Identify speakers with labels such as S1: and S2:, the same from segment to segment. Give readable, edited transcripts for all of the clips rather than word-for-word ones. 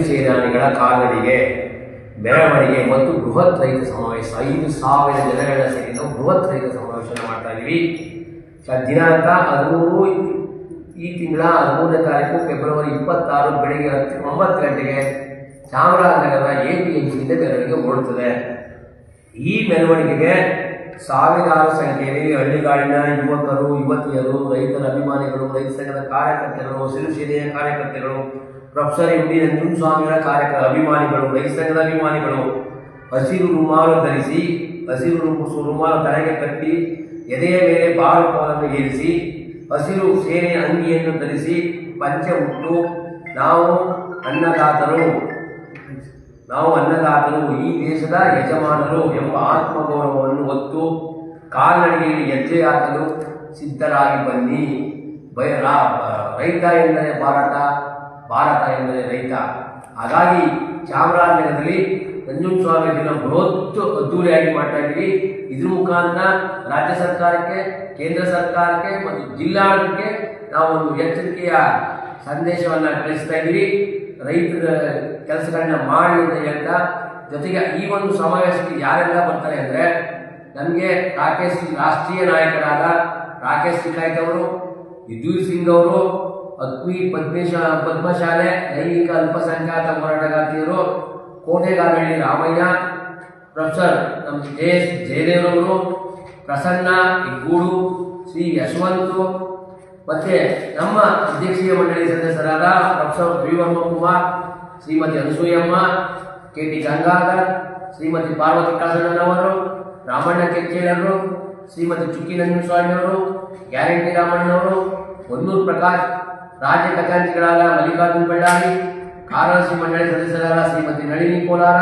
S1: ಸೇನಾನಿಗಳ ಕಾಲ್ನಡಿಗೆ ಮೆರವಣಿಗೆ ಮತ್ತು ಬೃಹತ್ ರೈತ ಸಮಾವೇಶ 5,000 ಜನಗಳ ಸೇರಿ ನಾವು ಬೃಹತ್ ರೈತ ಸಮಾವೇಶ ಮಾಡ್ತಾ ಇದ್ದೀವಿ. ದಿನಾಂಕ 13 ಈ ತಿಂಗಳ 13ನೇ ತಾರೀಕು ಫೆಬ್ರವರಿ 26 ಬೆಳಗ್ಗೆ 9 ಗಂಟೆಗೆ ಚಾಮರಾಜನಗರ APMCಯಿಂದ ಮೆರವಣಿಗೆ ಹೊರಡುತ್ತದೆ. ಈ ಮೆರವಣಿಗೆಗೆ ಸಾವಿರಾರು ಸಂಖ್ಯೆಯಲ್ಲಿ ಹಳ್ಳಿಗಾಡಿನ ಯುವಕರು, ಯುವತಿಯರು, ರೈತರ ಅಭಿಮಾನಿಗಳು, ರೈತ ಸಂಘದ ಕಾರ್ಯಕರ್ತರು, ಹಸಿರು ಸೇನೆಯ ಕಾರ್ಯಕರ್ತರು, ಪ್ರೊಫೆಸರ್ MD ನಂಜುಂಡಸ್ವಾಮಿಗಳ ಅಭಿಮಾನಿಗಳು, ರೈತ ಸಂಘದ ಅಭಿಮಾನಿಗಳು ಹಸಿರು ರುಮಾಲು ಧರಿಸಿ, ಹಸಿರು ರುಮಾಲು ತಲೆಗೆ ಕಟ್ಟಿ, ಎದೆಯ ಮೇಲೆ ಬಾವುಟವನ್ನು ಏರಿಸಿ, ಹಸಿರು ಸೇನೆಯ ಅಂಗಿಯನ್ನು ಧರಿಸಿ, ಪಂಚೆ ಉಟ್ಟು ನಾವು ಅನ್ನದಾತರು, ಈ ದೇಶದ ಯಜಮಾನರು ಎಂಬ ಆತ್ಮಗೌರವವನ್ನು ಹೊತ್ತು ಕಾಲ್ನಡಿಗೆಯಲ್ಲಿ ಹೆಜ್ಜೆ ಹಾಕಲು ಸಿದ್ಧರಾಗಿ ಬನ್ನಿ. ರೈತ ಎಂದರೆ ಭಾರತ, ಭಾರತ ಎಂದರೆ ರೈತ. ಹಾಗಾಗಿ ಚಾಮರಾಜನಗರದಲ್ಲಿ ನಂಜುಂಡಸ್ವಾಮಿ ದಿನ ಬೃಹತ್ ಅದ್ದೂರಿಯಾಗಿ ಮಾಡ್ತಾ ಇದ್ದೀವಿ. ಇದ್ರ ಮುಖಾಂತರ ರಾಜ್ಯ ಸರ್ಕಾರಕ್ಕೆ, ಕೇಂದ್ರ ಸರ್ಕಾರಕ್ಕೆ ಮತ್ತು ಜಿಲ್ಲಾಡಳಿತಕ್ಕೆ ನಾವು ಒಂದು ಎಚ್ಚರಿಕೆಯ ಸಂದೇಶವನ್ನು ಕಳಿಸ್ತಾ ಇದ್ದೀವಿ. ರೈತರ ಕೆಲಸಗಳನ್ನ ಮಾಡಿ ಅಂತ ಹೇಳ್ತಾ, ಜೊತೆಗೆ ಈ ಒಂದು ಸಮಾವೇಶಕ್ಕೆ ಯಾರೆಲ್ಲ ಬರ್ತಾರೆ ಅಂದರೆ, ನಮಗೆ ರಾಷ್ಟ್ರೀಯ ನಾಯಕರಾದ ರಾಕೇಶ್ ಟಿಕಾಯ್ತ್ ಅವರು, ಯುದ್ಧೀರ್ ಸಿಂಗ್ ಅವರು, ಅಕ್ವಿ ಪದ್ಮಶಾಲೆ ಲೈಂಗಿಕ ಅಲ್ಪಸಂಖ್ಯಾತ ಹೋರಾಟಗಾರ್ತಿಯರು, ಕೋಟೆಗಾರಹಳ್ಳಿ ರಾಮಯ್ಯ, ಪ್ರೊಫೆಸರ್ ನಮ್ಮ JS ಜಯದೇವರವರು, ಪ್ರಸನ್ನ ಇಗ್ಗೂಡು, ಶ್ರೀ ಯಶವಂತ್, ಮತ್ತೆ ನಮ್ಮ ಅಧ್ಯಕ್ಷೀಯ ಮಂಡಳಿ ಸದಸ್ಯರಾದ ಪ್ರೊಫೆಸರ್ ಶ್ರೀವರ್ಮ ಕುಮಾರ್, ಶ್ರೀಮತಿ ಅನಸೂಯಮ್ಮ, KT ಗಂಗಾಧರ್, ಶ್ರೀಮತಿ ಪಾರ್ವತಿ ಕಾಸಣ್ಣನವರು, ರಾಮಣ್ಣ ಕೆಚ್ಚೇಳರು, ಶ್ರೀಮತಿ ಚುಕ್ಕಿ ನಂಜುಂಡಸ್ವಾಮಿಯವರು, ಗ್ಯಾರಂಟಿ ರಾಮಣ್ಣನವರು, ಹೊನ್ನೂರು ಪ್ರಕಾಶ್, ರಾಜ್ಯ ಖಜಾಂಚಿಗಳಾದ ಮಲ್ಲಿಕಾರ್ಜುನ್ ಬಳ್ಳಾರಿ, RLC ಮಂಡಳಿ ಸದಸ್ಯರಾದ ಶ್ರೀಮತಿ ನಳಿನಿ ಕೋಲಾರ,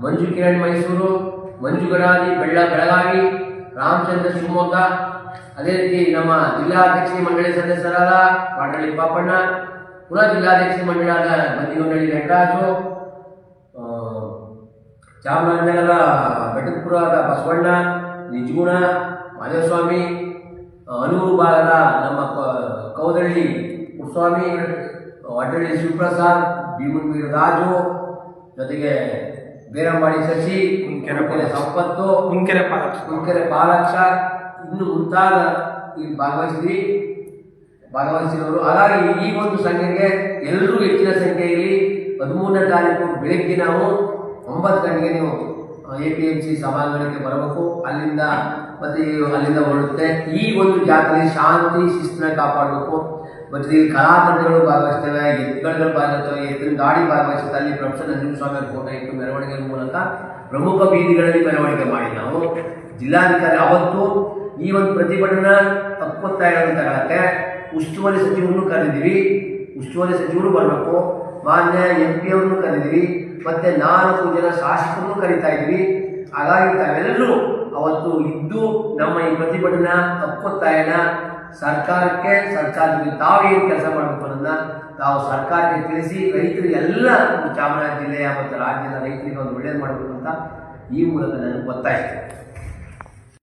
S1: ಮಂಜು ಕಿರಣ್ ಮೈಸೂರು, ಮಂಜು ಗಡಾದಿ ಬೆಳಗಾವಿ, ರಾಮಚಂದ್ರ ಶಿವಮೊಗ್ಗ, ಅದೇ ರೀತಿ ನಮ್ಮ ಜಿಲ್ಲಾಧ್ಯಕ್ಷ ಮಂಡಳಿ ಸದಸ್ಯರಾದ ಪಾಟಳ್ಳಿ ಪಾಪಣ್ಣ, ಪುನಃ ಜಿಲ್ಲಾಧ್ಯಕ್ಷ ಮಂಡಳಿಯಾದ ಬಂದಿಗೊಂಡಳ್ಳಿ ವೆಂಕಟರಾಜು, ಚಾಮರಾಜನಗರ ಬೆಟ್ಟದಪುರದ ಬಸವಣ್ಣ, ನಿಜಗುಣ, ಮಾಧವಸ್ವಾಮಿ, ಅನೂರು ಭಾಗದ ನಮ್ಮ ಕೌದಳ್ಳಿ ಪುಟ್ಟಸ್ವಾಮಿ, ವಡ್ಡಳ್ಳಿ ಶಿವಪ್ರಸಾದ್, ಭೀಮುನ್ವೀರ ರಾಜು, ಜೊತೆಗೆ ಬೇರಂಬಾಡಿ ಶಶಿ, ಕುಂಕೆರೆ ಸಂಪತ್ತು, ಕುಂಕೆರೆ ಪಾಲಾಕ್ಷ, ಇನ್ನು ಮುಂತಾದ ಇಲ್ಲಿ ಭಾಗವಹಿಸಿದವರು. ಹಾಗಾಗಿ ಈ ಒಂದು ಸಂಖ್ಯೆಗೆ ಎಲ್ಲರೂ ಹೆಚ್ಚಿನ ಸಂಖ್ಯೆಯಲ್ಲಿ 13ನೇ ತಾರೀಕು ಬೆಳಗ್ಗೆ ನಾವು 9 ಗಂಟೆಗೆ ನೀವು APMC ಸಭಾಂಗಣಕ್ಕೆ ಬರಬೇಕು. ಅಲ್ಲಿಂದ ಹೊರಡುತ್ತೆ. ಈ ಒಂದು ಜಾತ್ರೆಯಲ್ಲಿ ಶಾಂತಿ ಶಿಸ್ತನ್ನ ಕಾಪಾಡಬೇಕು. ಮತ್ತು ಈ ಕಲಾತಂತ್ರಗಳು ಭಾಗವಹಿಸ್ತೇವೆ, ಎತ್ತುಗಳು ಭಾಗವಹಿಸ್ತವೆ, ಎತ್ತಿನ ಗಾಡಿ ಭಾಗವಹಿಸುತ್ತೆ. ಅಲ್ಲಿ ಪ್ರೊಫೆಸರ್ ನಂಜುಂಡಸ್ವಾಮಿ ಫೋಟೋ ಇಟ್ಟು ಮೆರವಣಿಗೆ ಮೂಲಕ ಪ್ರಮುಖ ಬೀದಿಗಳಲ್ಲಿ ಮೆರವಣಿಗೆ ಮಾಡಿ ನಾವು ಜಿಲ್ಲಾಧಿಕಾರಿ ಅವತ್ತು ಈ ಒಂದು ಪ್ರತಿಭಟನಾ ಹಕ್ಕೊತ್ತಾಯಗಳನ್ನು ತಗೊಳಕ್ಕೆ ಉಸ್ತುವಾರಿ ಸಚಿವರನ್ನು ಕರೆದಿದ್ದೀವಿ. ಉಸ್ತುವಾರಿ ಸಚಿವರು ಬರಬೇಕು, ಮಾನ್ಯ MP ಅವರನ್ನು ಕರೆದಿದ್ದೀವಿ, ಮತ್ತೆ 4 ಜನ ಶಾಸಕರನ್ನು ಕರೀತಾ ಇದ್ದೀವಿ. ಹಾಗಾಗಿ ತಾವೆಲ್ಲರೂ ಅವತ್ತು ಇದ್ದು ನಮ್ಮ ಈ ಪ್ರತಿಭಟನಾ ಹಕ್ಕೊತ್ತಾಯನ ಸರ್ಕಾರಕ್ಕೆ ತಾವೇನು ಕೆಲಸ ಮಾಡಬೇಕು ಅನ್ನೋದನ್ನ ತಾವು ಸರ್ಕಾರಕ್ಕೆ ತಿಳಿಸಿ, ರೈತರಿಗೆಲ್ಲ ಚಾಮರಾಜ ಜಿಲ್ಲೆಯ ಮತ್ತು ರಾಜ್ಯದ ರೈತರಿಗೆ ಒಂದು ಒಳ್ಳೇದು ಮಾಡಬೇಕು ಅಂತ ಈ ಮೂಲಕ ನಾನು ಒತ್ತಾಯಿಸ್ತೇನೆ.